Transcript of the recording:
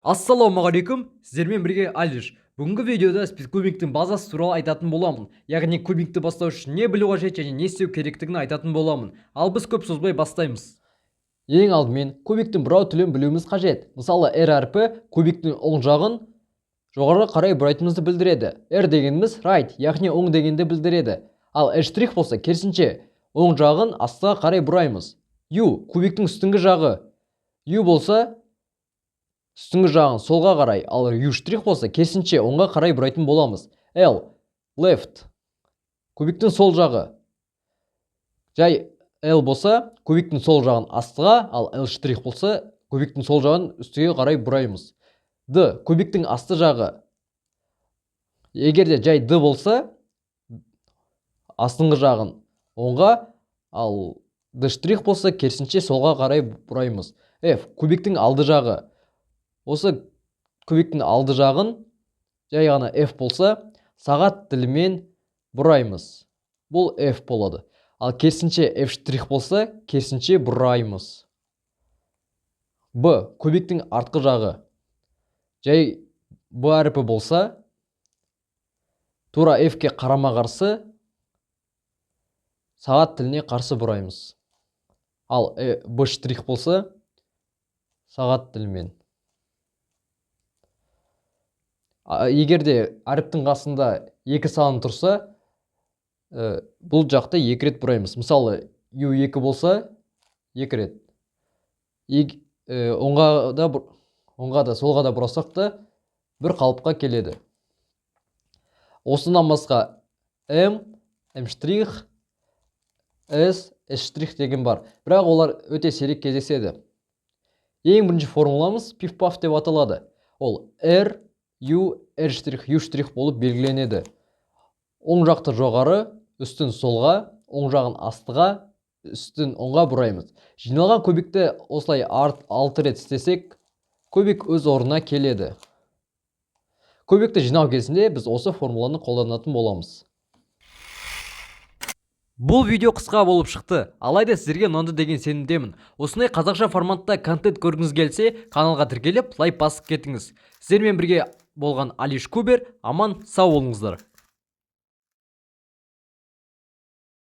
Ассалаумағалейкум, сіздермен бірге Алиш. Бүгінгі видеода спидкубиктің базасы туралы айтатын боламын. Яғни кубикті бастау үшін не білу қажет және не істеу керектігін айтатын боламын. Ал біз көп созбай бастаймыз. Ең алдымен кубиктің бұрау тілін білуіміз қажет. Мысалы, R әрпі кубиктің оң жағын жоғарыға қарай бұрайтынымызды білдіреді. R дегеніміз right, яғни оң дегенді білдіреді. Ал H' болса керісінше, оң жағын астыға қарай бұраймыз. U кубиктің үстіңгі жағы. U болса үстіңгі жағын солға қарай, ал U' болса керісінше оңға қарай бұрайтын боламыз. L left кубиктің сол жағы. Жай L болса кубиктің сол жағын астыға, ал L' болса кубиктің сол жағын үстіге қарай бұраймыз. D кубиктің асты жағы. Егер де жай D болса астыңғы жағын оңға, ал D' болса керісінше солға қарай бұраймыз. F кубиктің алды жағы. Осы кубиктің алды жағын жай ғана F болса сағат тілімен бұраймыз. Бұл F болады. Ал керісінше F' болса керісінше бұраймыз. B кубиктің артқы жағы. Жай B әрпі болса тура F-ке қарама қарсы сағат тіліне қарсы бұраймыз. Ал B' болса сағат тілімен. Егер де әріптің қасында екі сан тұрса, бұл жақта екі рет бұраймыз. Мысалы, U2 болса, екі рет. Оңға да солға да бұрасақ та бір қалыпқа келеді. Осынан басқа M, M', S, S' деген бар. Бірақ олар өте сирек кездеседі. Ең бірінші формуламыз пиф-паф деп аталады. Ол R, U, R', U' болып белгіленеді. Оң жақты жоғары, үстін солға, оң жағын астыға, үстін оңға бұраймыз. Жиналған кубикті осылай 6 рет істесек, кубик өз орнына келеді. Кубикті жинау кезінде біз осы формуланы қолданатын боламыз. Бұл видео қысқа болып шықты, алайда сіздерге ұнады деген сенімдемін. Осындай қазақша форматта контент көргіңіз келсе, каналға тіркеліп, лайк басып кетіңіз. Сіздермен бірге болған Алиш Кубер, аман сау болыңыздар.